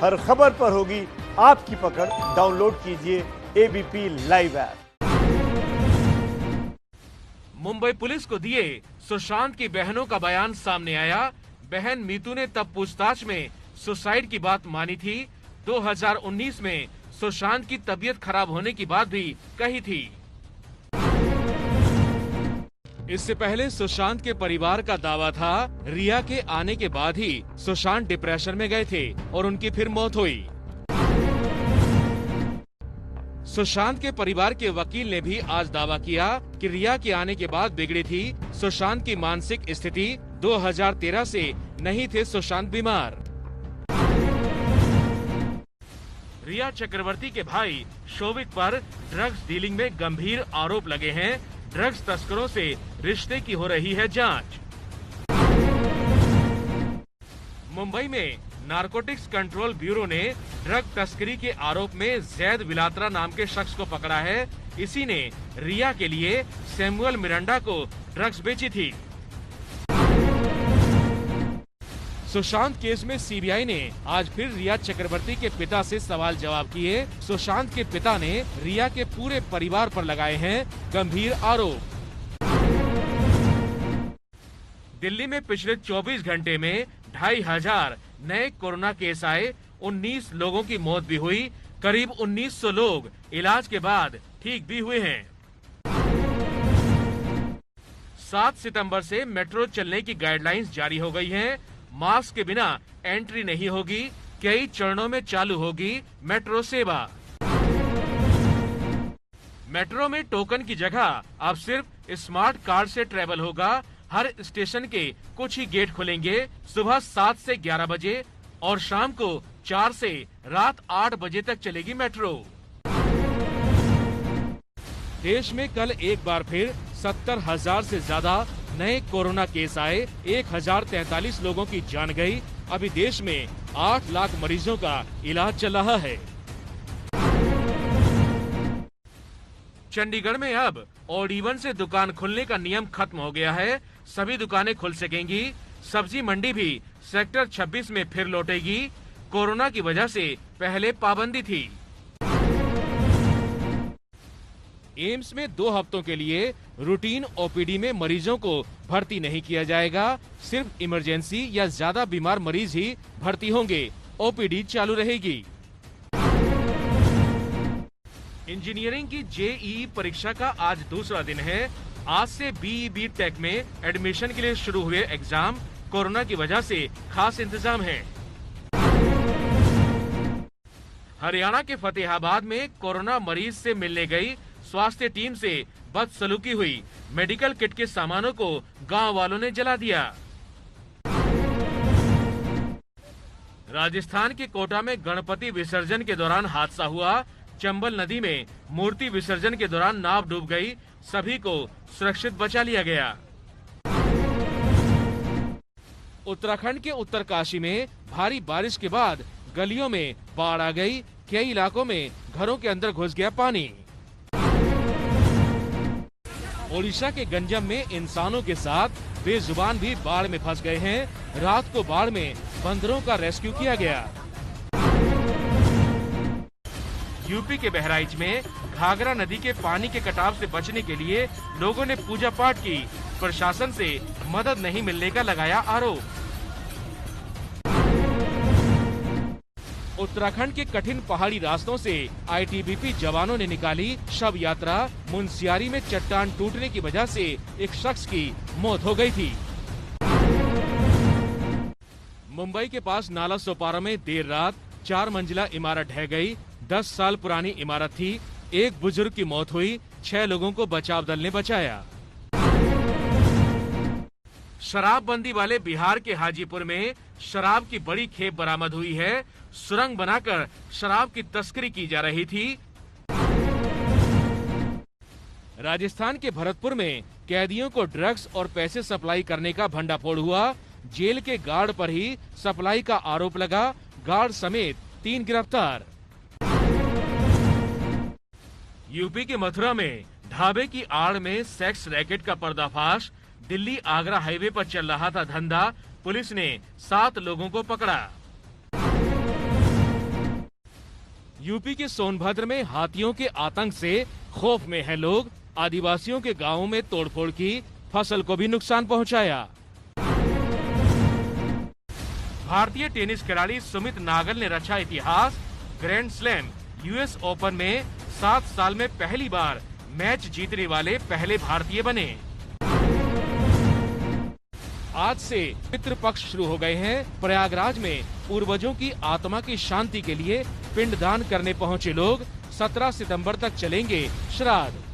हर खबर पर होगी आपकी पकड़। डाउनलोड कीजिए ABP live app. Mumbai police को दिए सुशांत की बहनों का बयान सामने आया। बहन मीतू ने तब पूछताछ में सुसाइड की बात मानी थी। 2019 में सुशांत की तबीयत खराब होने की बात भी कही थी। इससे पहले सुशांत के परिवार का दावा था रिया के आने के बाद ही सुशांत डिप्रेशन में गए थे और उनकी फिर मौत हुई। सुशांत के परिवार के वकील ने भी आज दावा किया कि रिया के आने के बाद बिगड़ी थी सुशांत की मानसिक स्थिति। 2013 से नहीं थे सुशांत बीमार। रिया चक्रवर्ती के भाई शोभिक पर ड्रग्स डीलिंग में गंभीर आरोप लगे हैं। ड्रग्स तस्करों से रिश्ते की हो रही है जांच। मुंबई में नारकोटिक्स कंट्रोल ब्यूरो ने ड्रग तस्करी के आरोप में जैद विलात्रा नाम के शख्स को पकड़ा है। इसी ने रिया के लिए सैमुअल मिरांडा को ड्रग्स बेची थी। सुशांत केस में सीबीआई ने आज फिर रिया चक्रवर्ती के पिता से सवाल जवाब किए। सुशांत के पिता ने रिया के पूरे परिवार पर लगाए हैं गंभीर आरोप। दिल्ली में पिछले 24 घंटे में 2500 नए कोरोना केस आए। 19 लोगों की मौत भी हुई। करीब 1900 लोग इलाज के बाद ठीक भी हुए हैं। 7 सितंबर से मेट्रो चलने की गाइडलाइंस जारी हो गई हैं। मास्क के बिना एंट्री नहीं होगी। कई चरणों में चालू होगी मेट्रो सेवा। मेट्रो में टोकन की जगह अब सिर्फ स्मार्ट कार्ड से ट्रेवल होगा। हर स्टेशन के कुछ ही गेट खुलेंगे। सुबह 7 से 11 बजे और शाम को 4 से रात 8 बजे तक चलेगी मेट्रो। देश में कल एक बार फिर 70,000 से ज्यादा नए कोरोना केस आए। 1043 लोगों की जान गई। अभी देश में 8 लाख मरीजों का इलाज चल रहा है। चंडीगढ़ में अब ऑड इवन से दुकान खुलने का नियम खत्म हो गया है। सभी दुकानें खुल सकेंगी। सब्जी मंडी भी सेक्टर 26 में फिर लौटेगी। कोरोना की वजह से पहले पाबंदी थी। एम्स में 2 हफ्तों के लिए रूटीन ओपीडी में मरीजों को भर्ती नहीं किया जाएगा। सिर्फ इमरजेंसी या ज्यादा बीमार मरीज ही भर्ती होंगे। ओपीडी चालू रहेगी। इंजीनियरिंग की जेईई परीक्षा का आज दूसरा दिन है। आज से बीई टेक में एडमिशन के लिए शुरू हुए एग्जाम। कोरोना की वजह से खास इंतजाम है। हरियाणा के फतेहाबाद में कोरोना मरीज से मिलने गई स्वास्थ्य टीम से बदसलूकी हुई। मेडिकल किट के सामानों को गांव वालों ने जला दिया। राजस्थान के कोटा में गणपति विसर्जन के दौरान हादसा हुआ। चंबल नदी में मूर्ति विसर्जन के दौरान नाव डूब गई। सभी को सुरक्षित बचा लिया गया। उत्तराखंड के उत्तरकाशी में भारी बारिश के बाद गलियों में बाढ़ आ गई। कई इलाकों में घरों के अंदर घुस गया पानी। ओडिशा के गंजम में इंसानों के साथ बेजुबान भी बाढ़ में फंस गए हैं। रात को बाढ़ में बंदरों का रेस्क्यू किया गया। यूपी के बहराइच में घाघरा नदी के पानी के कटाव से बचने के लिए लोगों ने पूजा पाठ की। प्रशासन से मदद नहीं मिलने का लगाया आरोप। उत्तराखंड के कठिन पहाड़ी रास्तों से आईटीबीपी जवानों ने निकाली शव यात्रा। मुनस्यारी में चट्टान टूटने की वजह से एक शख्स की मौत हो गई थी। मुंबई के पास नाला सोपारा में देर रात 4 मंजिला इमारत ढह गई। 10 साल पुरानी इमारत थी। एक बुजुर्ग की मौत हुई। 6 लोगों को बचाव दल ने बचाया। शराबबंदी वाले बिहार के हाजीपुर में शराब की बड़ी खेप बरामद हुई है। सुरंग बनाकर शराब की तस्करी की जा रही थी। राजस्थान के भरतपुर में कैदियों को ड्रग्स और पैसे सप्लाई करने का भंडाफोड़ हुआ। जेल के गार्ड पर ही सप्लाई का आरोप लगा। गार्ड समेत 3 गिरफ्तार। यूपी के मथुरा में ढाबे की आड़ में सेक्स रैकेट का पर्दाफाश। दिल्ली आगरा हाईवे पर चल रहा था धंधा। पुलिस ने 7 लोगों को पकड़ा। यूपी के सोनभद्र में हाथियों के आतंक से खौफ में हैं लोग। आदिवासियों के गांवों में तोड़फोड़ की, फसल को भी नुकसान पहुंचाया। भारतीय टेनिस खिलाड़ी सुमित नागल ने रचा इतिहास। ग्रैंड स्लैम यूएस ओपन में 7 साल में पहली बार मैच जीतने वाले पहले भारतीय बने। आज से पितृ पक्ष शुरू हो गए हैं। प्रयागराज में पूर्वजों की आत्मा की शांति के लिए पिंडदान करने पहुंचे लोग। 17 सितंबर तक चलेंगे श्राद्ध।